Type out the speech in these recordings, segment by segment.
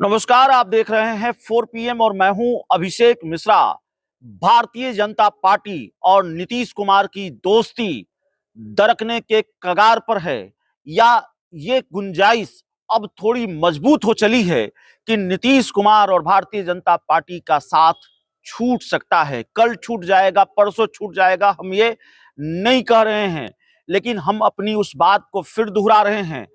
नमस्कार, आप देख रहे हैं 4 PM और मैं हूं अभिषेक मिश्रा। भारतीय जनता पार्टी और नीतीश कुमार की दोस्ती दरकने के कगार पर है या ये गुंजाइश अब थोड़ी मजबूत हो चली है कि नीतीश कुमार और भारतीय जनता पार्टी का साथ छूट सकता है। कल छूट जाएगा, परसों छूट जाएगा, हम ये नहीं कह रहे हैं, लेकिन हम अपनी उस बात को फिर दोहरा रहे हैं।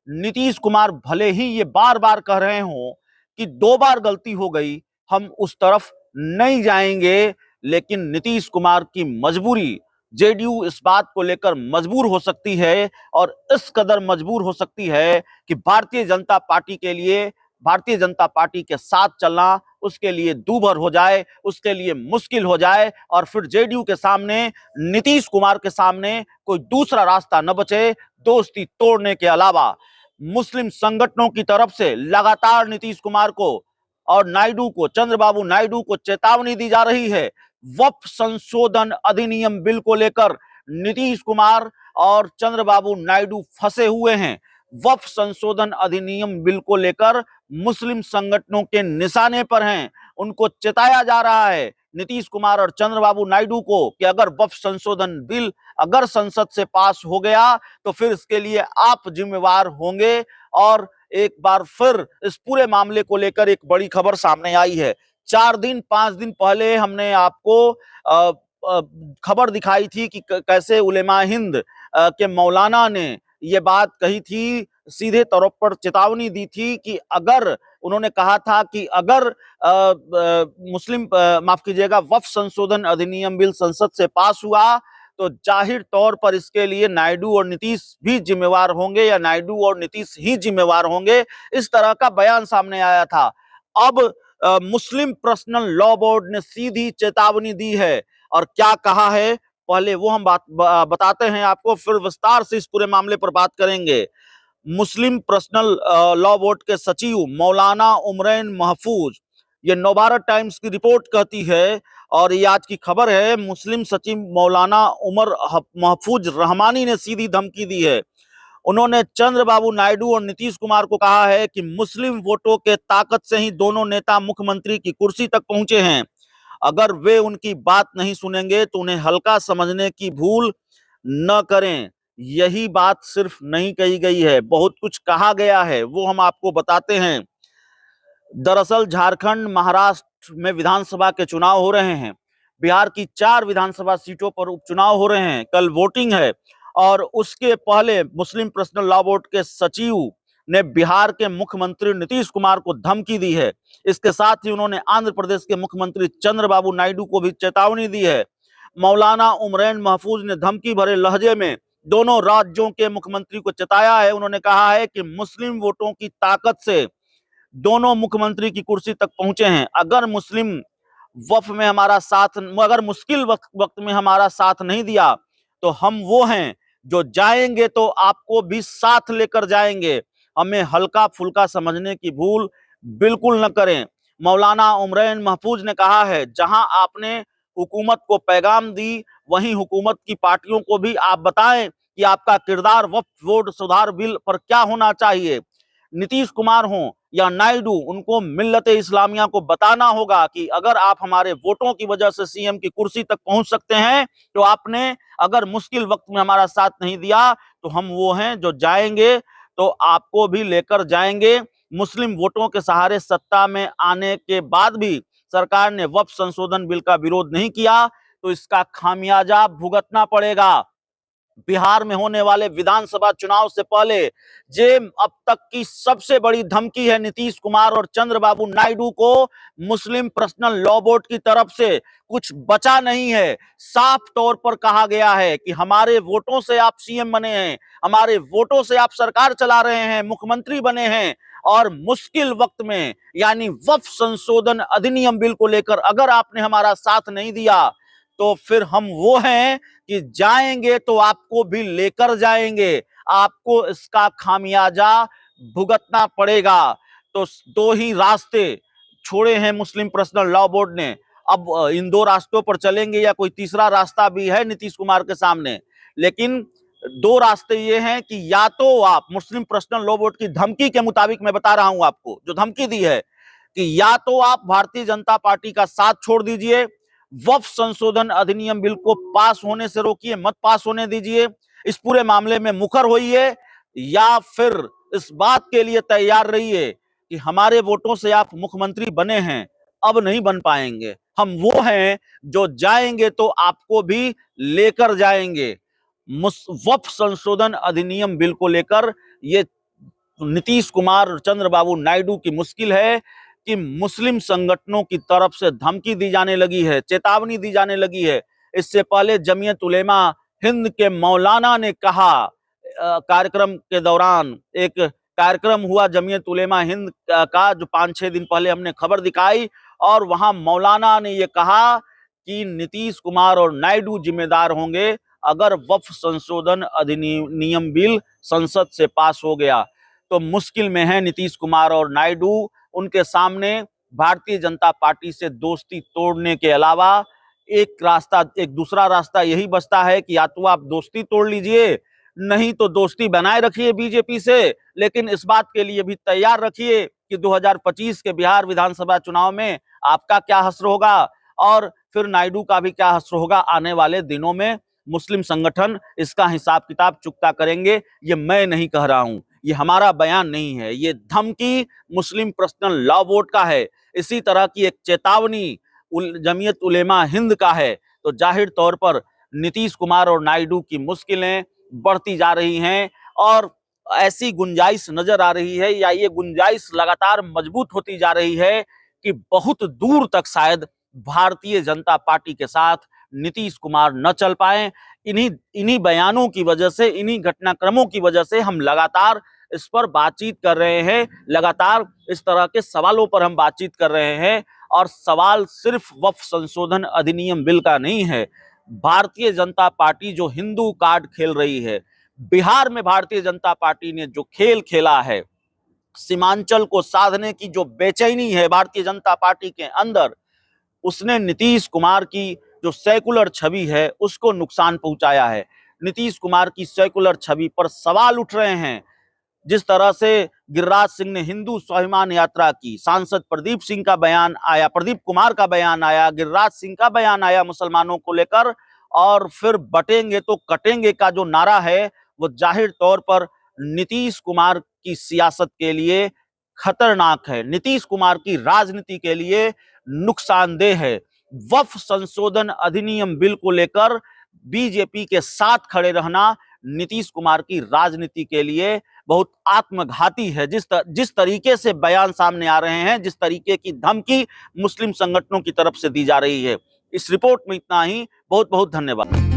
नीतीश कुमार भले ही ये बार बार कह रहे हों कि 2 बार गलती हो गई, हम उस तरफ नहीं जाएंगे, लेकिन नीतीश कुमार की मजबूरी, जेडीयू इस बात को लेकर मजबूर हो सकती है और इस कदर मजबूर हो सकती है कि भारतीय जनता पार्टी के लिए, भारतीय जनता पार्टी के साथ चलना उसके लिए दूभर हो जाए, उसके लिए मुश्किल हो जाए और फिर जेडीयू के सामने, नीतीश कुमार के सामने कोई दूसरा रास्ता न बचे दोस्ती तोड़ने के अलावा। मुस्लिम संगठनों की तरफ से लगातार नीतीश कुमार को और नायडू को, चंद्रबाबू नायडू को चेतावनी दी जा रही है। वक्फ संशोधन अधिनियम बिल को लेकर नीतीश कुमार और चंद्रबाबू नायडू फंसे हुए हैं। वक्फ संशोधन अधिनियम बिल को लेकर मुस्लिम संगठनों के निशाने पर हैं। उनको चेताया जा रहा है, नीतीश कुमार और चंद्रबाबू नायडू को, कि अगर वक्फ संशोधन बिल अगर संसद से पास हो गया तो फिर इसके लिए आप जिम्मेवार होंगे। और एक बार फिर इस पूरे मामले को लेकर एक बड़ी खबर सामने आई है। 4 दिन 5 दिन पहले हमने आपको खबर दिखाई थी कि कैसे उलेमा हिंद के मौलाना ने ये बात कही थी, सीधे तौर पर चेतावनी दी थी कि अगर, उन्होंने कहा था कि अगर मुस्लिम, माफ कीजिएगा, वक्फ संशोधन अधिनियम बिल संसद से पास हुआ तो जाहिर तौर पर इसके लिए नायडू और नीतीश भी जिम्मेवार होंगे या नायडू और नीतीश ही जिम्मेवार होंगे। इस तरह का बयान सामने आया था। अब मुस्लिम पर्सनल लॉ बोर्ड ने सीधी चेतावनी दी है और क्या कहा है, पहले वो हम बताते हैं आपको, फिर विस्तार से इस पूरे मामले पर बात करेंगे। मुस्लिम पर्सनल लॉ बोर्ड के सचिव मौलाना उमरैन महफूज, ये नवभारत टाइम्स की रिपोर्ट कहती है और ये आज की खबर है, मुस्लिम सचिव मौलाना उमर महफूज रहमानी ने सीधी धमकी दी है। उन्होंने चंद्रबाबू नायडू और नीतीश कुमार को कहा है कि मुस्लिम वोटों के ताकत से ही दोनों नेता मुख्यमंत्री की कुर्सी तक पहुंचे हैं। अगर वे उनकी बात नहीं सुनेंगे तो उन्हें हल्का समझने की भूल न करें। यही बात सिर्फ नहीं कही गई है, बहुत कुछ कहा गया है, वो हम आपको बताते हैं। दरअसल झारखंड, महाराष्ट्र में विधानसभा के चुनाव हो रहे हैं। बिहार की 4 विधानसभा सीटों पर उपचुनाव हो रहे हैं, कल वोटिंग है। और उसके पहले मुस्लिम पर्सनल लॉ बोर्ड के सचिव ने बिहार के मुख्यमंत्री नीतीश कुमार को धमकी दी है। इसके साथ ही उन्होंने आंध्र प्रदेश के मुख्यमंत्री चंद्रबाबू नायडू को भी चेतावनी दी है। मौलाना उमरैन महफूज ने धमकी भरे लहजे में दोनों राज्यों के मुख्यमंत्री को चेताया है। उन्होंने कहा है कि मुस्लिम वोटों की ताकत से दोनों मुख्यमंत्री की कुर्सी तक पहुंचे हैं। अगर मुस्लिम वक्फ में हमारा साथ, अगर मुश्किल वक्त में हमारा साथ नहीं दिया तो हम वो हैं जो जाएंगे तो आपको भी साथ लेकर जाएंगे। हमें हल्का फुल्का समझने की भूल बिल्कुल न करें। मौलाना उमरैन महफूज ने कहा है, जहां आपने हुकूमत को पैगाम दी, वहीं हुकूमत की पार्टियों को भी आप बताएं कि आपका किरदार वक्फ बोर्ड सुधार बिल पर क्या होना चाहिए। नीतीश कुमार हों या नायडू, उनको मिल्लत इस्लामिया को बताना होगा कि अगर आप हमारे वोटों की वजह से सीएम की कुर्सी तक पहुंच सकते हैं तो आपने अगर मुश्किल वक्त में हमारा साथ नहीं दिया तो हम वो हैं जो जाएंगे तो आपको भी लेकर जाएंगे। मुस्लिम वोटों के सहारे सत्ता में आने के बाद भी सरकार ने वक्फ संशोधन बिल का विरोध नहीं किया तो इसका खामियाजा भुगतना पड़ेगा। बिहार में होने वाले विधानसभा चुनाव से पहले जे अब तक की सबसे बड़ी धमकी है नीतीश कुमार और चंद्रबाबू नायडू को मुस्लिम पर्सनल लॉ बोर्ड की तरफ से। कुछ बचा नहीं है, साफ तौर पर कहा गया है कि हमारे वोटों से आप सीएम बने हैं, हमारे वोटों से आप सरकार चला रहे हैं, मुख्यमंत्री बने हैं, और मुश्किल वक्त में यानी वक्फ संशोधन अधिनियम बिल को लेकर अगर आपने हमारा साथ नहीं दिया तो फिर हम वो हैं कि जाएंगे तो आपको भी लेकर जाएंगे, आपको इसका खामियाजा भुगतना पड़ेगा। तो 2 ही रास्ते छोड़े हैं मुस्लिम पर्सनल लॉ बोर्ड ने। अब इन 2 रास्तों पर चलेंगे या कोई तीसरा रास्ता भी है नीतीश कुमार के सामने, लेकिन दो रास्ते ये हैं कि या तो आप मुस्लिम पर्सनल लॉ बोर्ड की धमकी के मुताबिक, मैं बता रहा हूं आपको जो धमकी दी है, कि या तो आप भारतीय जनता पार्टी का साथ छोड़ दीजिए, वक्फ संशोधन अधिनियम बिल को पास होने से रोकिए, मत पास होने दीजिए, इस पूरे मामले में मुखर होइए, या फिर इस बात के लिए तैयार रहिए कि हमारे वोटों से आप मुख्यमंत्री बने हैं, अब नहीं बन पाएंगे, हम वो हैं जो जाएंगे तो आपको भी लेकर जाएंगे। वक्फ संशोधन अधिनियम बिल को लेकर ये नीतीश कुमार चंद्रबाबू नायडू की मुश्किल है कि मुस्लिम संगठनों की तरफ से धमकी दी जाने लगी है, चेतावनी दी जाने लगी है। इससे पहले जमीयत उलेमा हिंद के मौलाना ने कहा, कार्यक्रम के दौरान एक कार्यक्रम हुआ जमीयत उलेमा हिंद का, जो 5-6 दिन पहले हमने खबर दिखाई, और वहां मौलाना ने यह कहा कि नीतीश कुमार और नायडू जिम्मेदार होंगे अगर वक्फ संशोधन अधिनियम बिल संसद से पास हो गया तो मुश्किल में है नीतीश कुमार और नायडू। उनके सामने भारतीय जनता पार्टी से दोस्ती तोड़ने के अलावा एक दूसरा रास्ता यही बचता है कि या तो आप दोस्ती तोड़ लीजिए, नहीं तो दोस्ती बनाए रखिए बीजेपी से, लेकिन इस बात के लिए भी तैयार रखिए कि 2025 के बिहार विधानसभा चुनाव में आपका क्या हश्र होगा और फिर नायडू का भी क्या हश्र होगा। आने वाले दिनों में मुस्लिम संगठन इसका हिसाब किताब चुकता करेंगे। ये मैं नहीं कह रहा हूं, ये हमारा बयान नहीं है, ये धमकी मुस्लिम पर्सनल लॉ बोर्ड का है, इसी तरह की एक चेतावनी जमीयत उलेमा हिंद का है। तो जाहिर तौर पर नीतीश कुमार और नायडू की मुश्किलें बढ़ती जा रही हैं और ऐसी गुंजाइश नजर आ रही है, या ये गुंजाइश लगातार मजबूत होती जा रही है कि बहुत दूर तक शायद भारतीय जनता पार्टी के साथ नीतीश कुमार न चल पाए। इन्हीं बयानों की वजह से, इन्हीं घटनाक्रमों की वजह से हम लगातार इस पर बातचीत कर रहे हैं, लगातार इस तरह के सवालों पर हम बातचीत कर रहे हैं। और सवाल सिर्फ वक्फ संशोधन अधिनियम बिल का नहीं है। भारतीय जनता पार्टी जो हिंदू कार्ड खेल रही है, बिहार में भारतीय जनता पार्टी ने जो खेल खेला है, सीमांचल को साधने की जो बेचैनी है भारतीय जनता पार्टी के अंदर, उसने नीतीश कुमार की जो सेकुलर छवि है उसको नुकसान पहुंचाया है। नीतीश कुमार की सेकुलर छवि पर सवाल उठ रहे हैं। जिस तरह से गिरिराज सिंह ने हिंदू स्वाभिमान यात्रा की, सांसद प्रदीप सिंह का बयान आया, प्रदीप कुमार का बयान आया, गिरिराज सिंह का बयान आया मुसलमानों को लेकर, और फिर बटेंगे तो कटेंगे का जो नारा है वो जाहिर तौर पर नीतीश कुमार की सियासत के लिए खतरनाक है, नीतीश कुमार की राजनीति के लिए नुकसानदेह है। वक्फ संशोधन अधिनियम बिल को लेकर बीजेपी के साथ खड़े रहना नीतीश कुमार की राजनीति के लिए बहुत आत्मघाती है। जिस तरीके से बयान सामने आ रहे हैं, जिस तरीके की धमकी मुस्लिम संगठनों की तरफ से दी जा रही है। इस रिपोर्ट में इतना ही। बहुत बहुत धन्यवाद।